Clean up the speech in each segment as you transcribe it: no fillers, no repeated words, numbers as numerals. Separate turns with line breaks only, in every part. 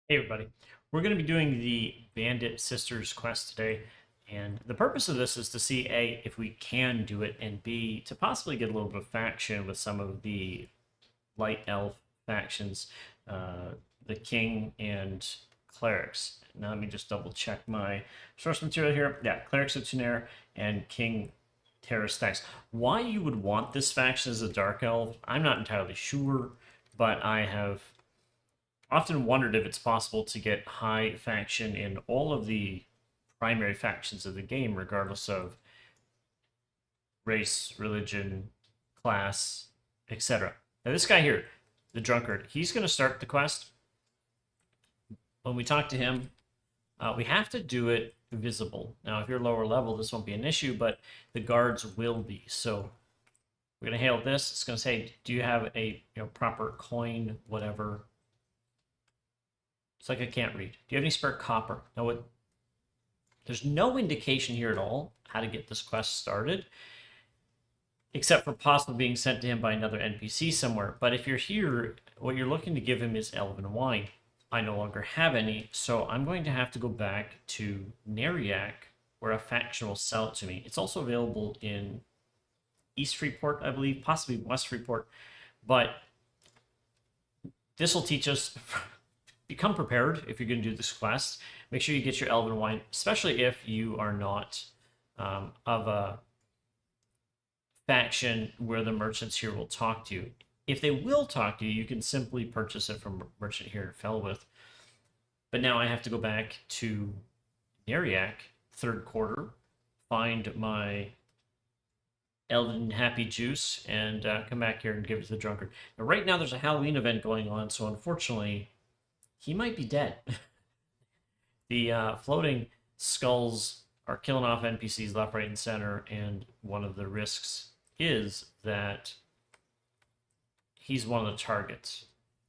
Hey everybody, we're going to be doing the Bandit Sisters quest today, and the purpose of this is to see A, if we can do it, and B, to possibly get a little bit of faction with some of the light elf factions, uh, the king and clerics. Now let me just double check my source material here. Yeah, clerics of Tunair and king terrorist stacks. Why you would want this faction as a dark elf, I'm not entirely sure, but I have often wondered if it's possible to get high faction in all of the primary factions of the game, regardless of race, religion, class, etc. Now, this guy here, the drunkard, he's going to start the quest. When we talk to him, we have to do it visible. Now, if you're lower level, this won't be an issue, but the guards will be. So we're going to hail this. It's going to say, do you have a proper coin, whatever? It's like I can't read. Do you have any spare copper? Now, what there's no indication here at all how to get this quest started, except for possibly being sent to him by another NPC somewhere. But if you're here, what you're looking to give him is elven wine. I no longer have any, so I'm going to have to go back to Neriak, where a faction will sell it to me. It's also available in East Freeport, I believe, possibly West Freeport. But this will teach us become prepared if you're going to do this quest. Make sure you get your elven wine, especially if you are not of a faction where the merchants here will talk to you. If they will talk to you, you can simply purchase it from a merchant here at Felwith. But now I have to go back to Neriak, third quarter, find my Elven Happy Juice, and come back here and give it to the drunkard. Now, right now, there's a Halloween event going on, so unfortunately, he might be dead. The floating skulls are killing off NPCs left, right, and center, and one of the risks is that he's one of the targets.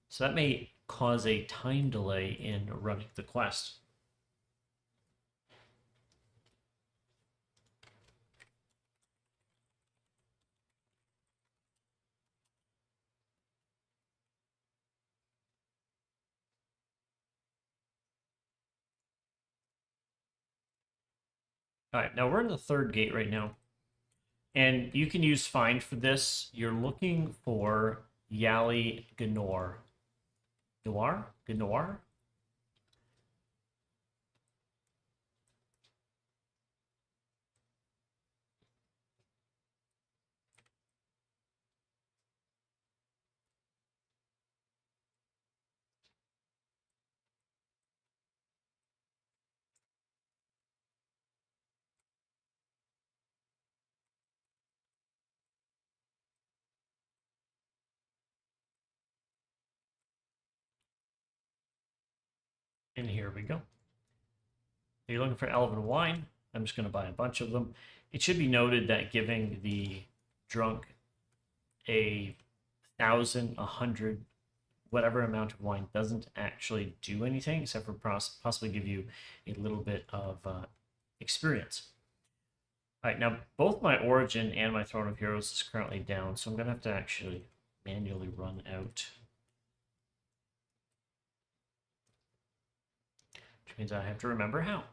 So that may cause a time delay in running the quest. All right, now we're in the third gate right now, and you can use find for this. You're looking for Yali Ganor. Noir? Ganor? And here we go. If you're looking for Elven wine, I'm just going to buy a bunch of them. It should be noted that giving the drunk a thousand, a hundred, whatever amount of wine doesn't actually do anything except for possibly give you a little bit of experience. All right, now both my Origin and my Throne of Heroes is currently down, so I'm going to have to actually manually run out, which means I have to remember how.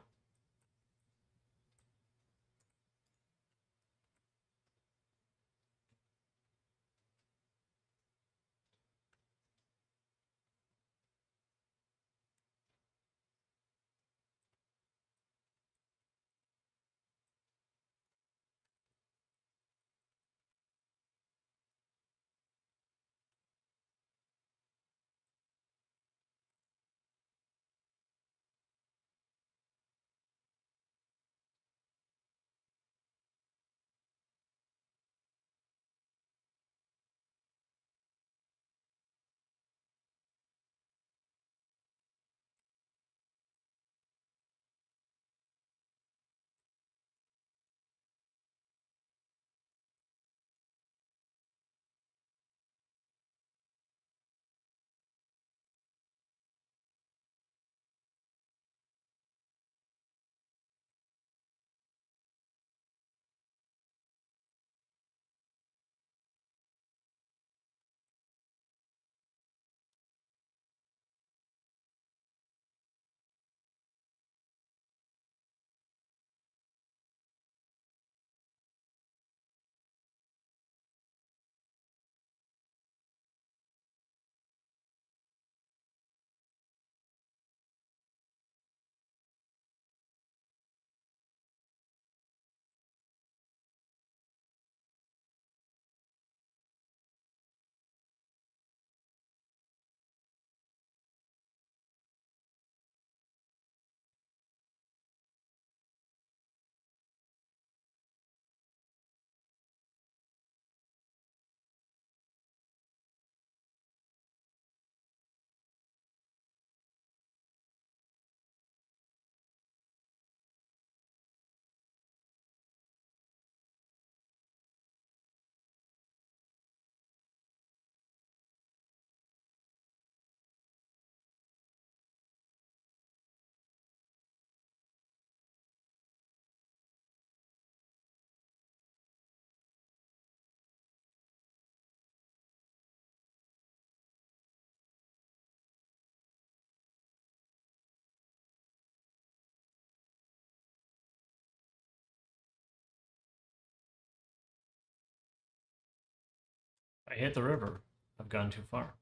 I hit the river. I've gone too far.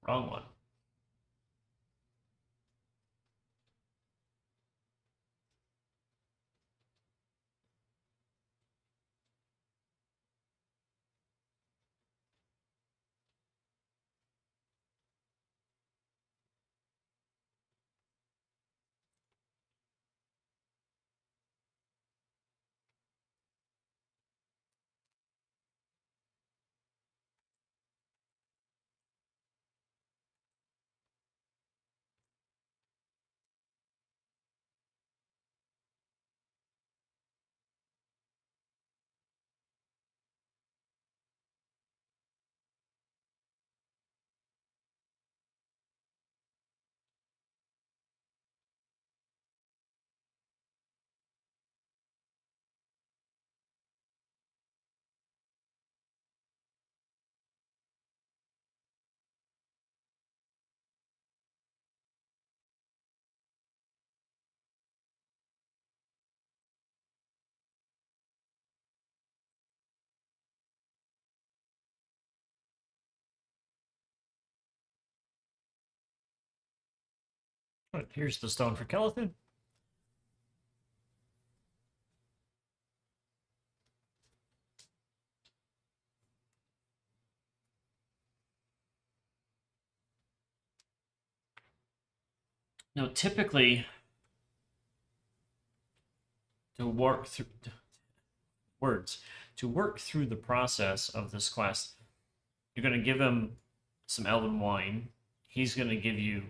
Wrong one. Right, here's the stone for Kelethin. Now, typically, to work through words, to work through the process of this quest, you're going to give him some elven wine. He's going to give you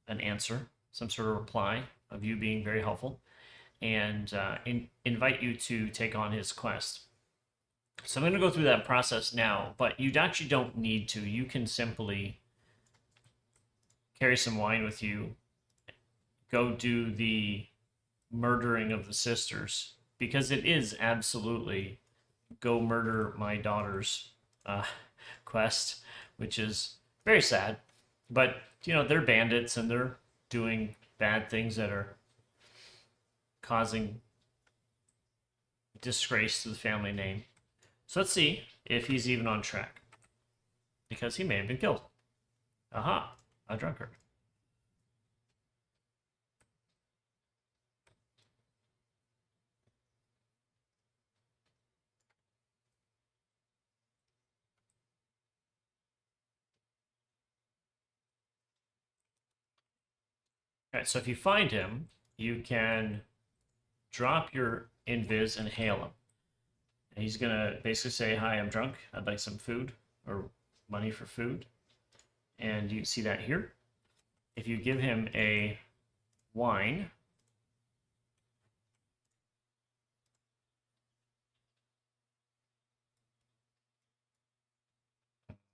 an answer, some sort of reply of you being very helpful, and invite you to take on his quest. So I'm going to go through that process now, but you actually don't need to. You can simply carry some wine with you, go do the murdering of the sisters, because it is absolutely go murder my daughter's uh, quest, which is very sad. But, you know, they're bandits and they're doing bad things that are causing disgrace to the family name. So let's see if he's even on track, because he may have been killed. Aha, a drunkard. All right, so if you find him, you can drop your invis and hail him. And he's gonna basically say, "Hi, I'm drunk. I'd like some food or money for food." And you see that here. If you give him a wine,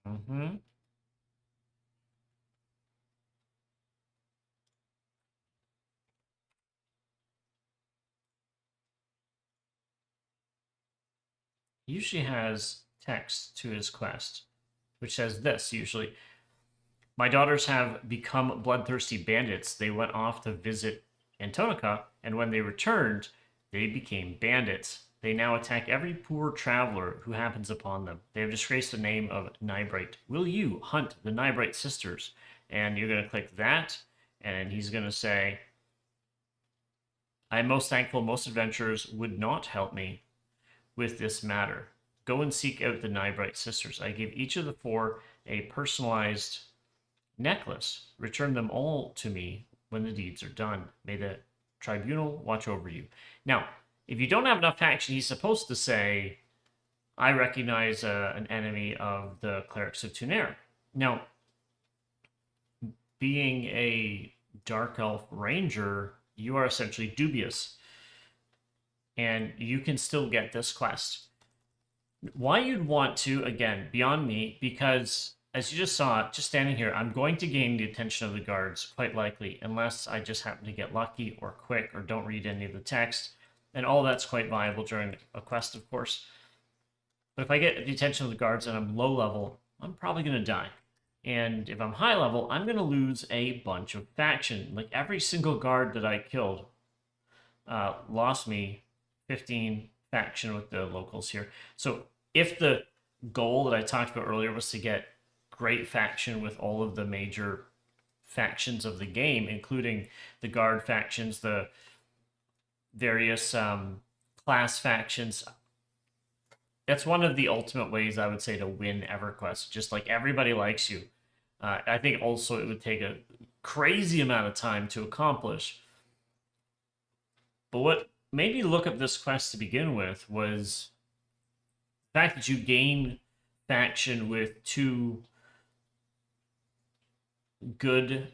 mhm, he usually has text to his quest, which says this usually: My daughters have become bloodthirsty bandits. They went off to visit Antonica, and when they returned, they became bandits. They now attack every poor traveler who happens upon them. They have disgraced the name of Nybright. Will you hunt the Nybright sisters? And you're going to click that, and he's going to say, I am most thankful most adventurers would not help me with this matter. Go and seek out the Nybright sisters. I give each of the four a personalized necklace. Return them all to me when the deeds are done. May the tribunal watch over you. Now, if you don't have enough faction, he's supposed to say, I recognize an enemy of the clerics of Tunair. Now, being a Dark Elf Ranger, you are essentially dubious. And you can still get this quest. Why you'd want to, again, beyond me, because as you just saw, just standing here, I'm going to gain the attention of the guards, quite likely, unless I just happen to get lucky or quick or don't read any of the text. And all that's quite viable during a quest, of course. But if I get the attention of the guards and I'm low level, I'm probably going to die. And if I'm high level, I'm going to lose a bunch of faction. Like every single guard that I killed lost me 15 faction with the locals here. So if the goal that I talked about earlier was to get great faction with all of the major factions of the game, including the guard factions, the various class factions, that's one of the ultimate ways I would say to win EverQuest. Just like everybody likes you. I think also it would take a crazy amount of time to accomplish. But what made me look up this quest to begin with was the fact that you gain faction with two good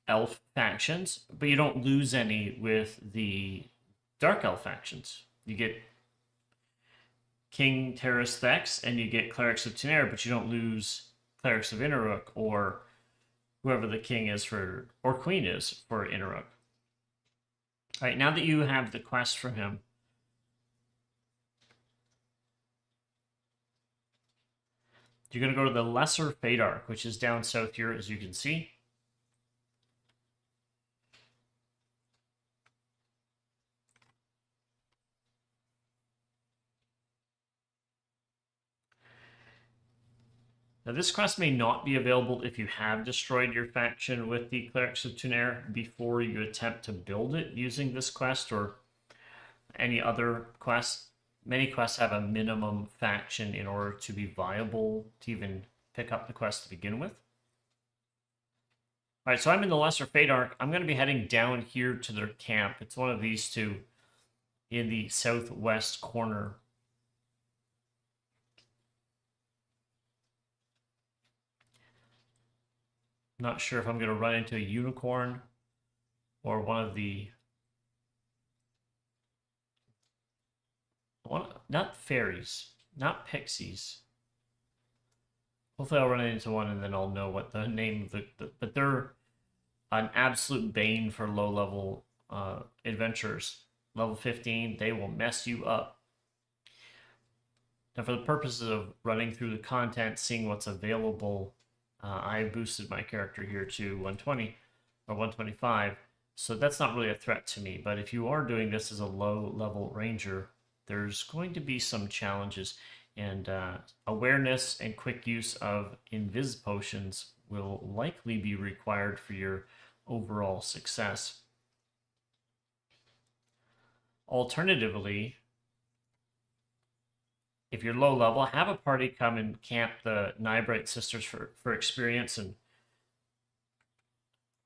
elf factions, but you don't lose any with the dark elf factions. You get King Terras Thex and you get Clerics of Tunair, but you don't lose Clerics of Inneruk or whoever the king is for, or queen is for Inneruk. All right, now that you have the quest from him, you're going to go to the Lesser Fadark, which is down south here, as you can see. Now, this quest may not be available if you have destroyed your faction with the Clerics of Tunair before you attempt to build it using this quest or any other quest. Many quests have a minimum faction in order to be viable to even pick up the quest to begin with. All right, so I'm in the Lesser Fadark. I'm going to be heading down here to their camp. It's one of these two in the southwest corner. Not sure if I'm going to run into a unicorn or one of the... not fairies, not pixies. Hopefully I'll run into one and then I'll know what the name of the but they're an absolute bane for low-level adventurers. Level 15, they will mess you up. Now, for the purposes of running through the content, seeing what's available, I boosted my character here to 120 or 125, so that's not really a threat to me. But if you are doing this as a low-level ranger, there's going to be some challenges, and awareness and quick use of invis potions will likely be required for your overall success. Alternatively, if you're low level, have a party come and camp the Nybright sisters for experience and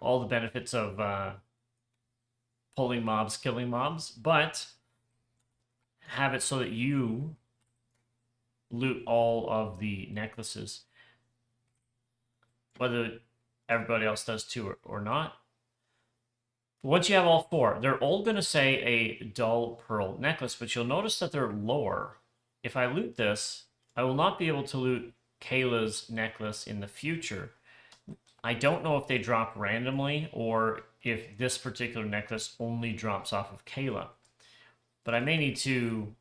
all the benefits of pulling mobs, killing mobs, but have it so that you loot all of the necklaces, whether everybody else does too or not. Once you have all four, they're all going to say a dull pearl necklace, but you'll notice that they're lower. If I loot this, I will not be able to loot Kayla's necklace in the future. I don't know if they drop randomly or if this particular necklace only drops off of Kayla. But I may need to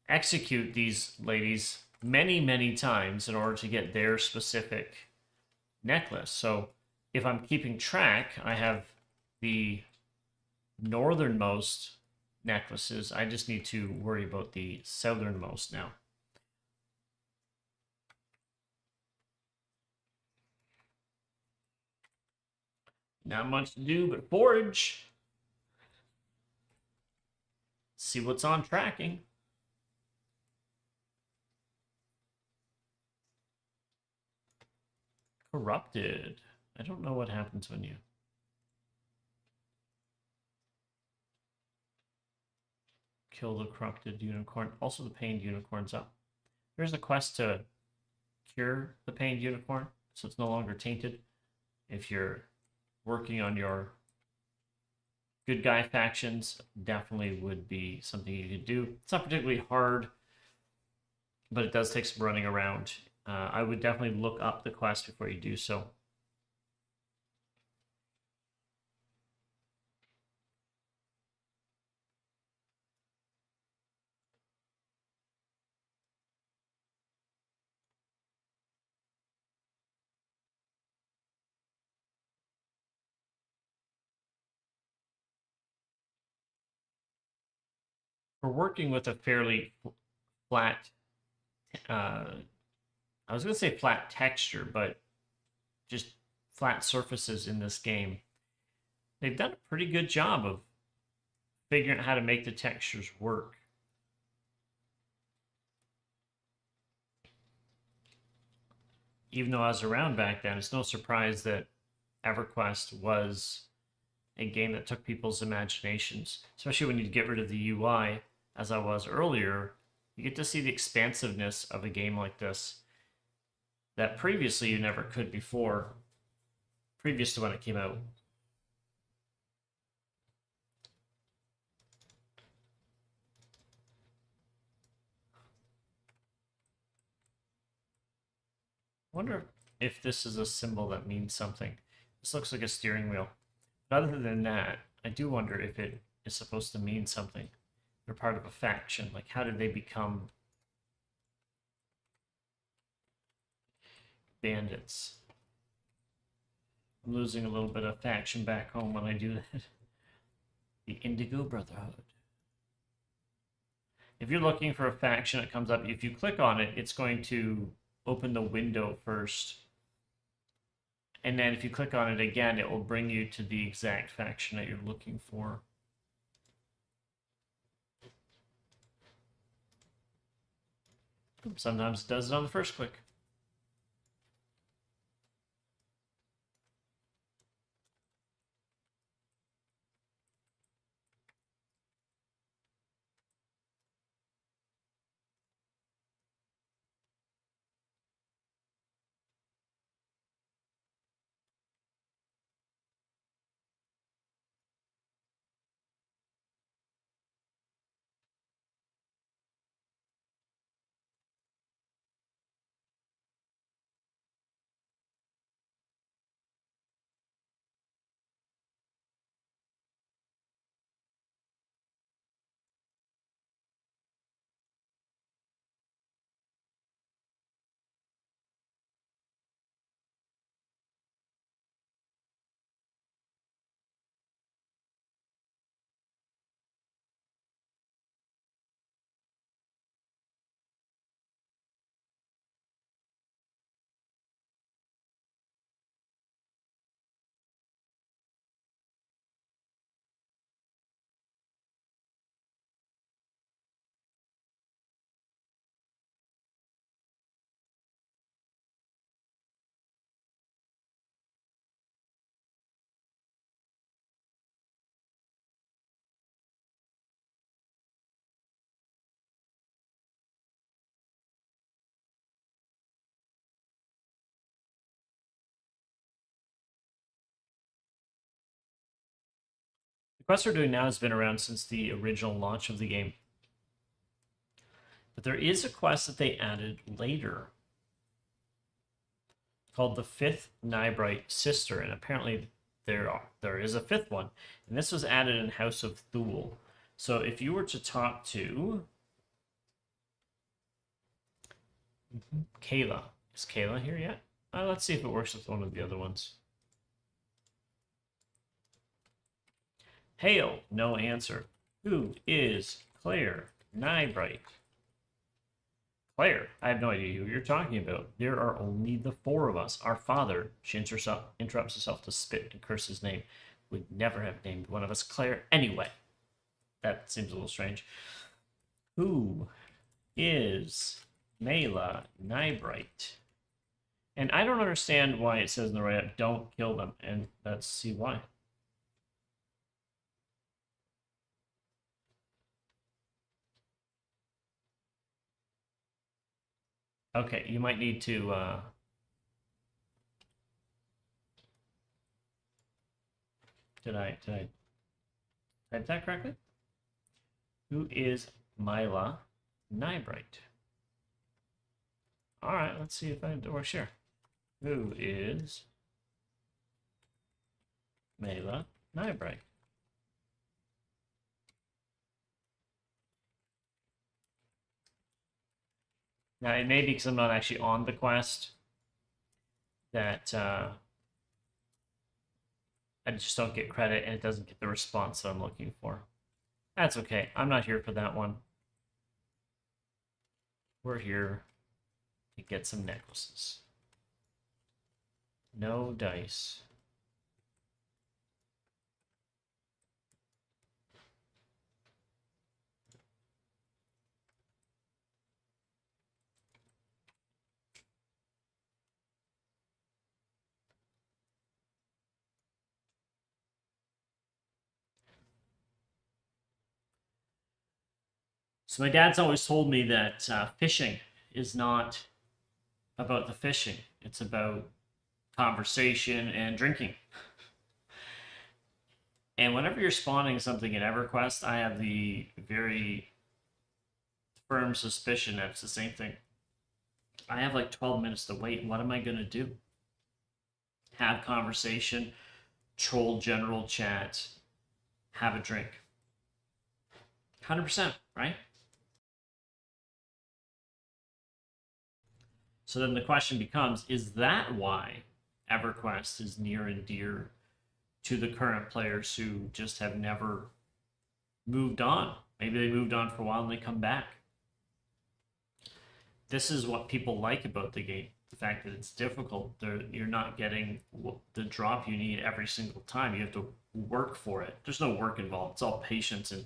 execute these ladies many, many times in order to get their specific necklace. So if I'm keeping track, I have the northernmost necklaces. I just need to worry about the southernmost now. Not much to do but forage. See what's on tracking. Corrupted. I don't know what happens when you... kill the corrupted unicorn. Also, the pained unicorn's up. There's a quest to cure the pained unicorn, so it's no longer tainted. If you're working on your good guy factions, definitely would be something you could do. It's not particularly hard, but it does take some running around. I would definitely look up the quest before you do so. We're working with a fairly flat, I was going to say flat texture, but just flat surfaces in this game. They've done a pretty good job of figuring out how to make the textures work. Even though I was around back then, it's no surprise that EverQuest was a game that took people's imaginations, especially when you get rid of the UI, as I was earlier. You get to see the expansiveness of a game like this that previously you never could before, previous to when it came out. I wonder if this is a symbol that means something. This looks like a steering wheel. But other than that, I do wonder if it is supposed to mean something. They're part of a faction. Like, how did they become bandits? I'm losing a little bit of faction back home when I do that. The Indigo Brotherhood. If you're looking for a faction that comes up, if you click on it, it's going to open the window first. And then if you click on it again, it will bring you to the exact faction that you're looking for. Sometimes it does it on the first click. The quest we're doing now has been around since the original launch of the game. But there is a quest that they added later called the Fifth Nybrite Sister, and apparently there is a fifth one, and this was added in House of Thule. So if you were to talk to Kayla, is Kayla here yet? Let's see if it works with one of the other ones. Hail, no answer. Who is Claire Nybright? Claire, I have no idea who you're talking about. There are only the four of us. Our father, she interrupts herself to spit and curse his name, would never have named one of us Claire anyway. That seems a little strange. Who is Mela Nybright? And I don't understand why it says in the write-up, don't kill them. And let's see why. Okay, you might need to did I type that correctly? Who is Mila Nybright? All right, let's see if I do share. Who is Mila Nybright? Now, it may be because I'm not actually on the quest that I just don't get credit and it doesn't get the response that I'm looking for. That's okay. I'm not here for that one. We're here to get some necklaces. No dice. So my dad's always told me that fishing is not about the fishing. It's about conversation and drinking. And whenever you're spawning something in EverQuest, I have the very firm suspicion that it's the same thing. I have like 12 minutes to wait. What am I going to do? Have conversation, troll general chat, have a drink. 100%, right? So then the question becomes, is that why EverQuest is near and dear to the current players who just have never moved on? Maybe they moved on for a while and they come back. This is what people like about the game. The fact that it's difficult. You're not getting the drop you need every single time. You have to work for it. There's no work involved. It's all patience and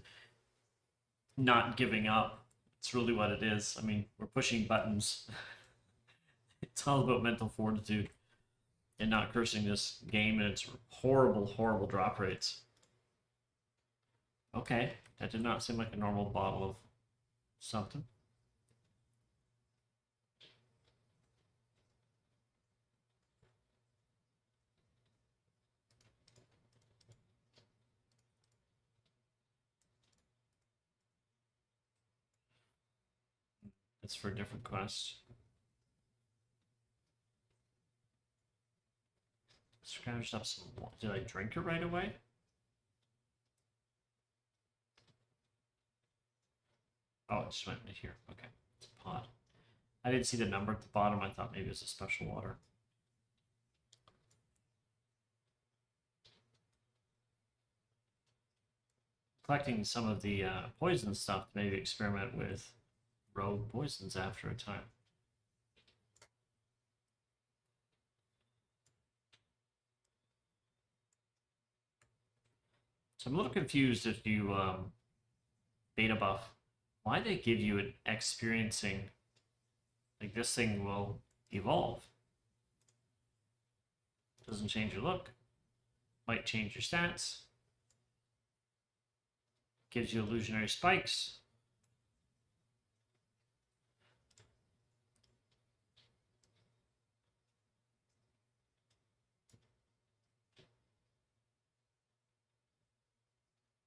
not giving up. It's really what it is. I mean, we're pushing buttons. It's all about mental fortitude and not cursing this game and its horrible, horrible drop rates. Okay, that did not seem like a normal bottle of something. It's for a different quest. Scrounged up some water. Did I drink it right away? Oh, it just went into here. Okay, it's a pod. I didn't see the number at the bottom. I thought maybe it was a special water. Collecting some of the poison stuff to maybe experiment with rogue poisons after a time. So I'm a little confused if you beta buff, why they give you an experiencing, like this thing will evolve. Doesn't change your look, might change your stats, gives you illusionary spikes.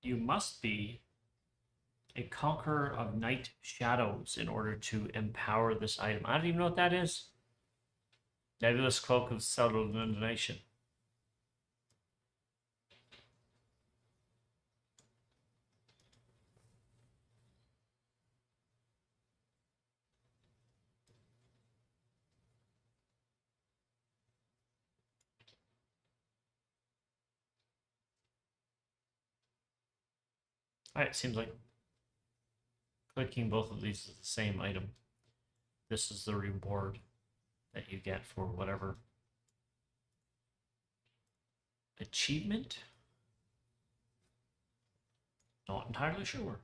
You must be a conqueror of night shadows in order to empower this item. I don't even know what that is. Nebulous cloak of subtle illumination. Alright, seems like clicking both of these is the same item. This is the reward that you get for whatever achievement. Not entirely sure.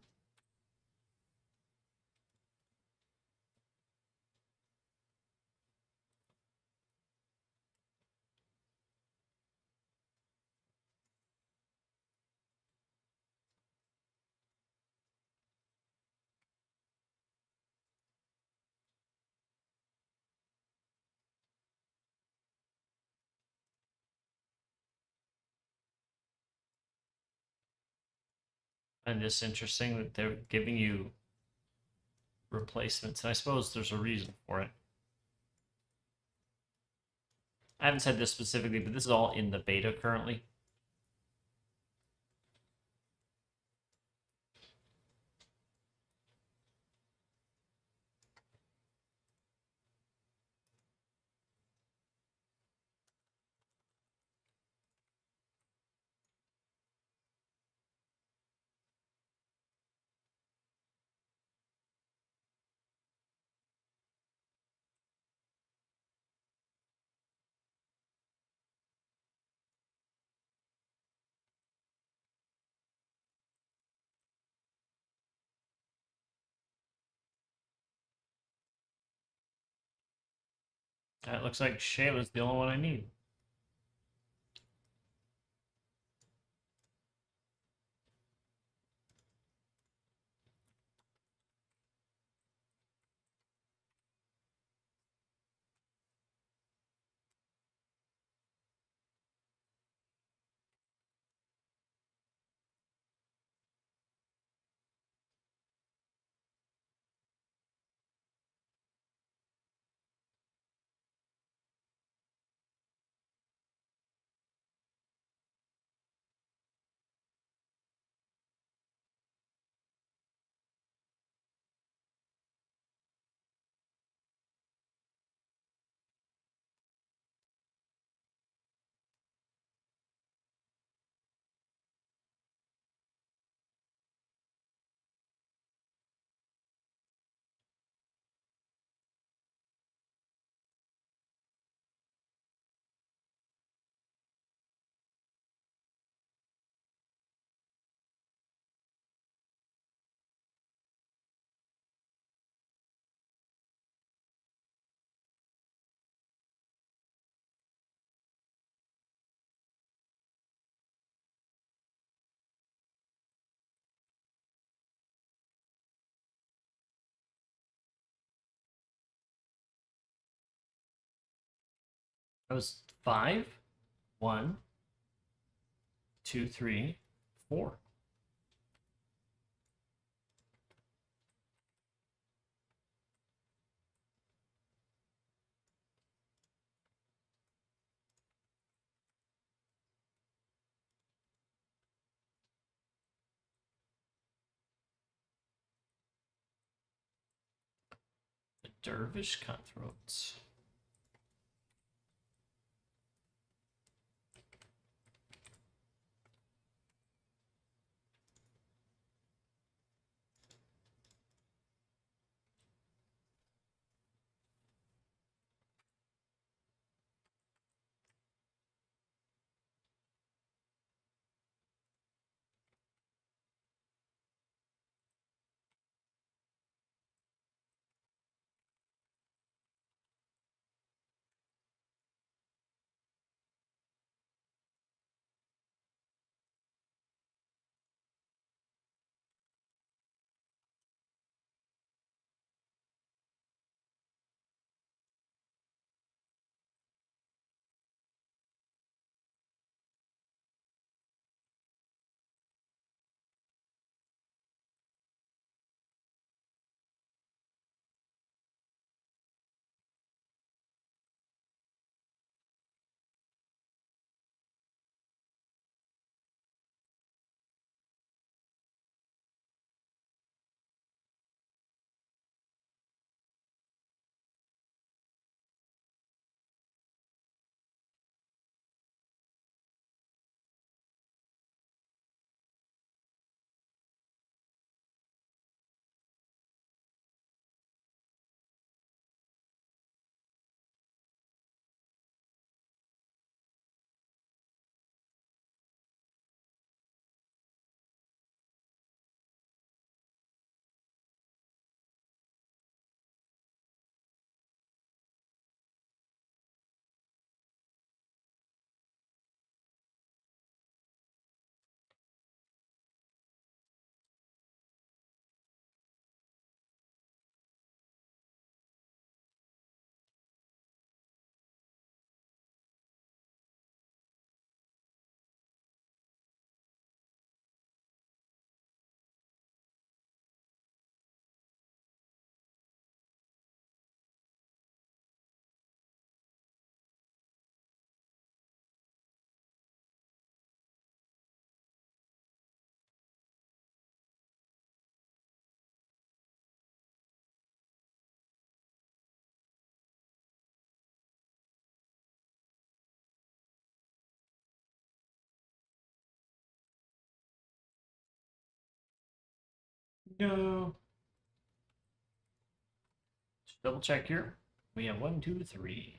And it's interesting that they're giving you replacements. And I suppose there's a reason for it. I haven't said this specifically, but this is all in the beta currently. It looks like Shayla's the only one I need. That was 5, 1, 2, 3, 4. The Dervish Cutthroats. No. Just double check here. We have 1, 2, 3.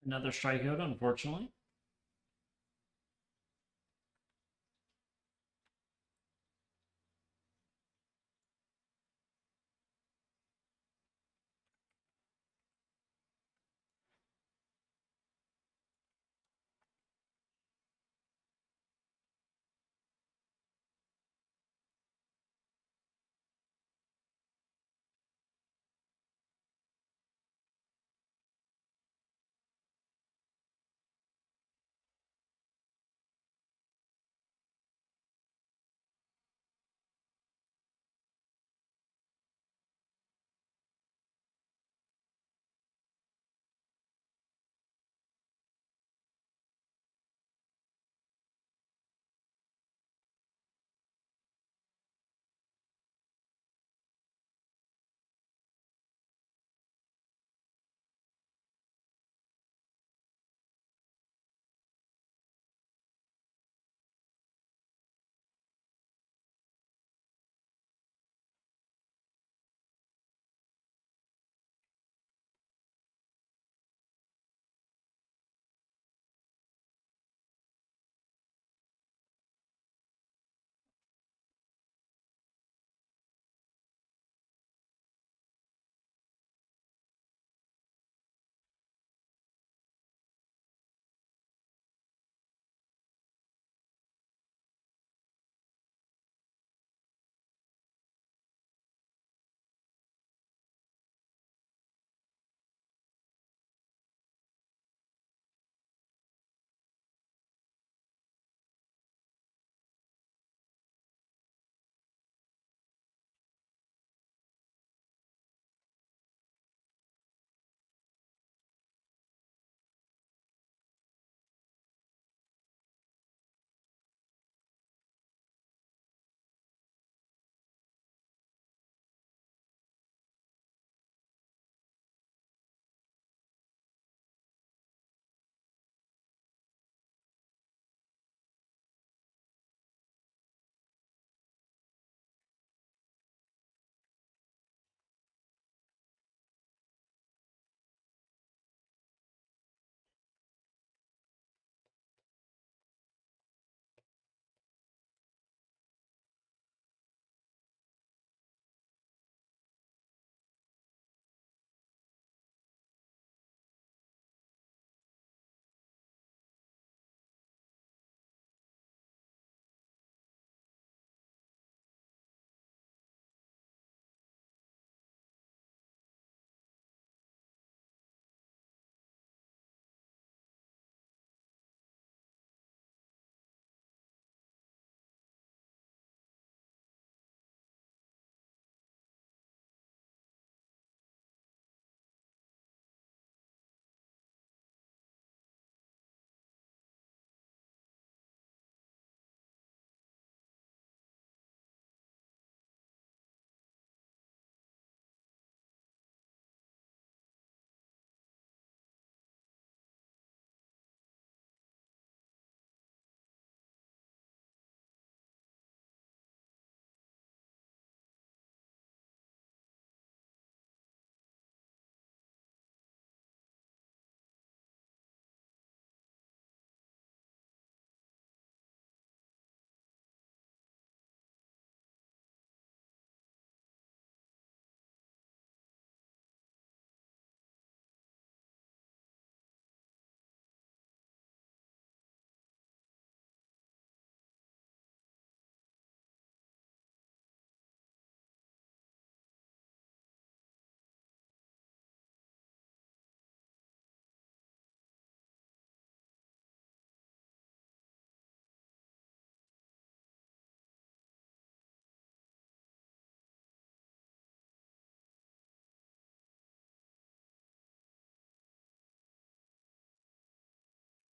Another strikeout, unfortunately.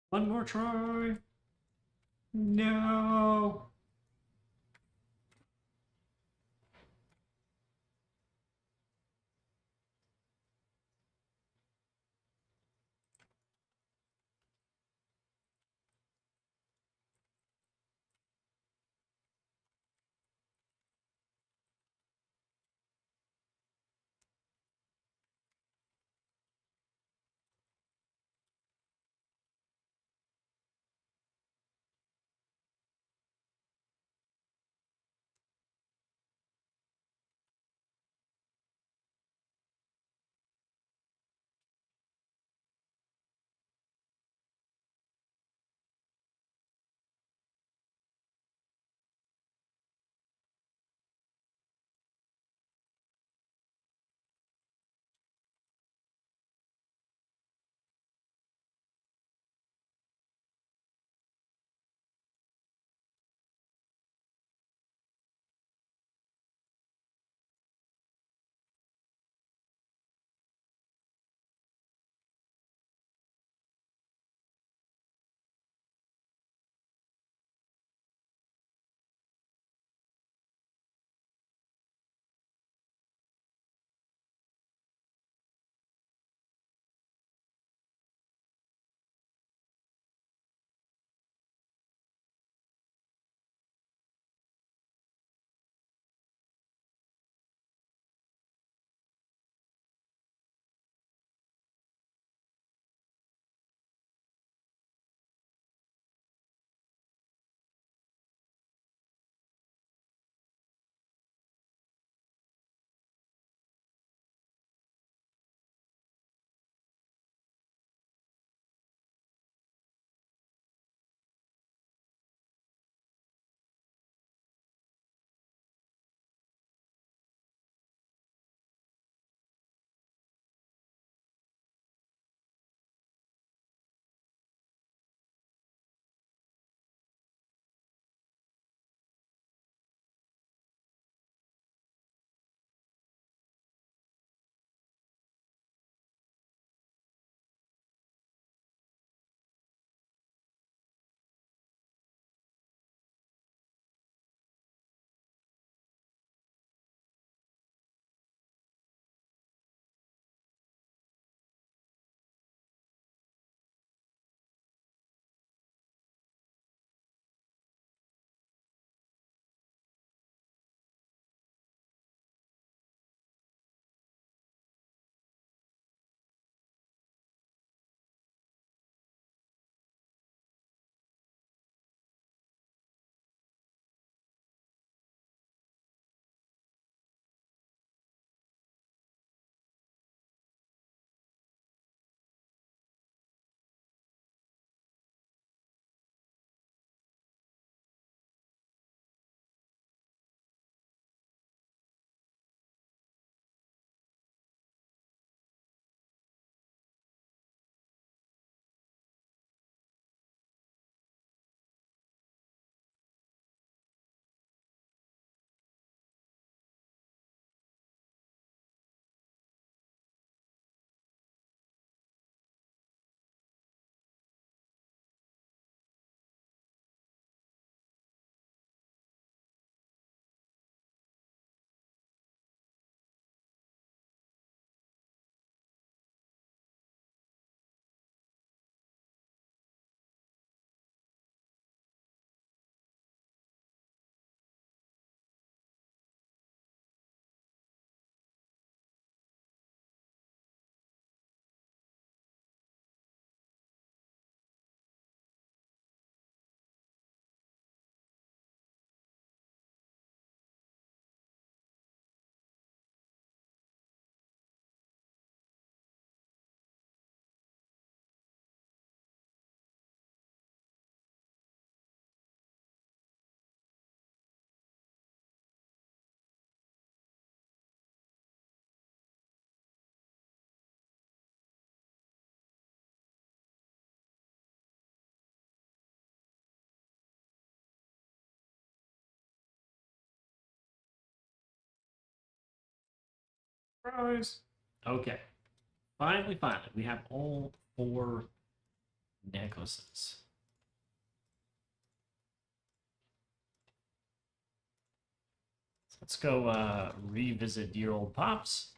One more try. No. Surprise! Okay. Finally, we have all 4 necklaces. So let's go revisit dear old Pops.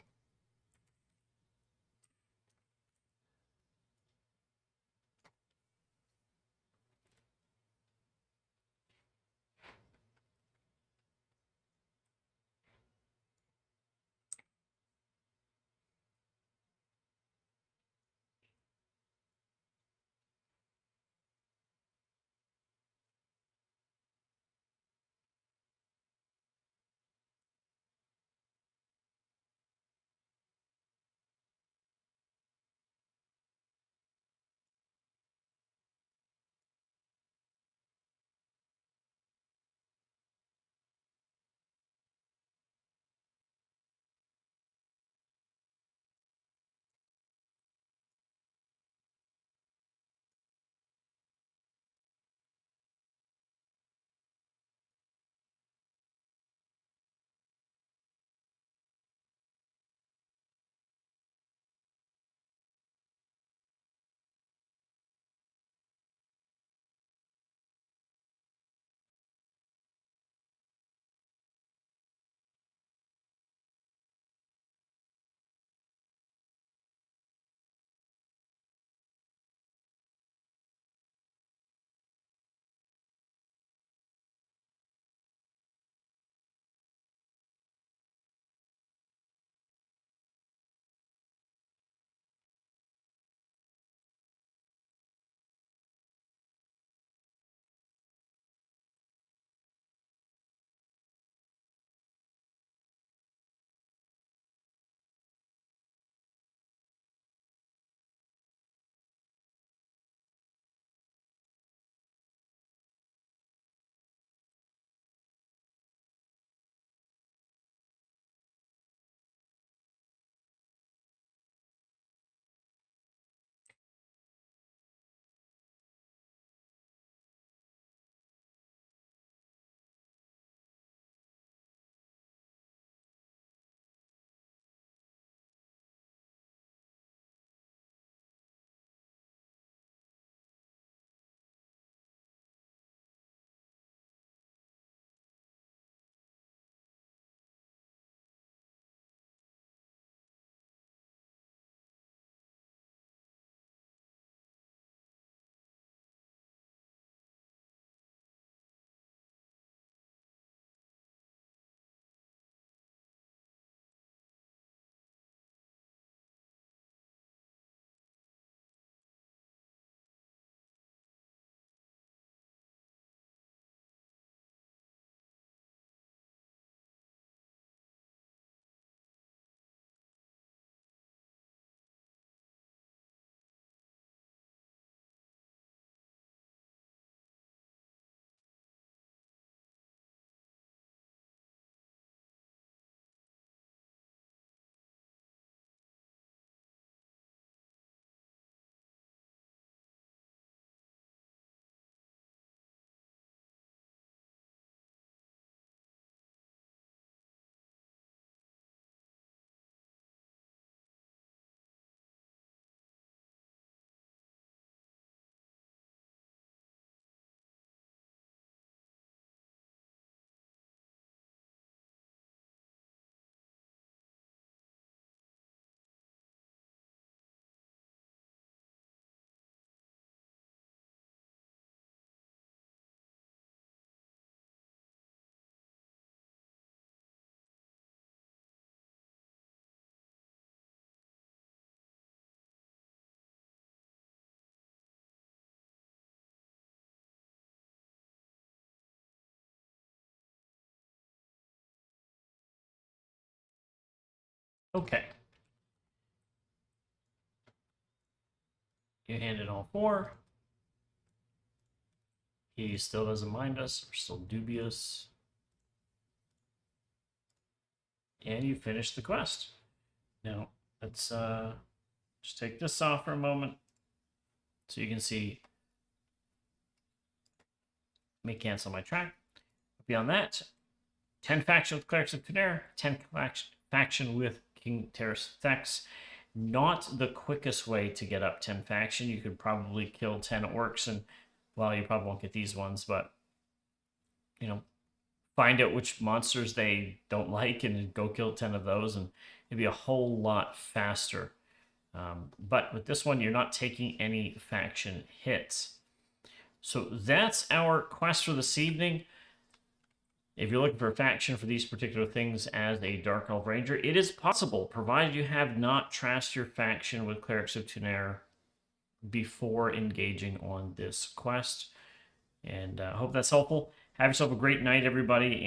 Okay. You handed all 4. He still doesn't mind us. We're still dubious. And you finish the quest. Now, let's just take this off for a moment so you can see. Let me cancel my track. Beyond that, 10 faction with Clerics of Khmer, 10 faction with King Terrace Thex. Not the quickest way to get up 10 faction. You could probably kill 10 orcs, and well, you probably won't get these ones, but you know, find out which monsters they don't like and go kill 10 of those, and it'd be a whole lot faster. But with this one, you're not taking any faction hits. So that's our quest for this evening. If you're looking for a faction for these particular things as a Dark Elf Ranger, it is possible, provided you have not trashed your faction with Clerics of Tuner before engaging on this quest. And I hope that's helpful. Have yourself a great night, everybody.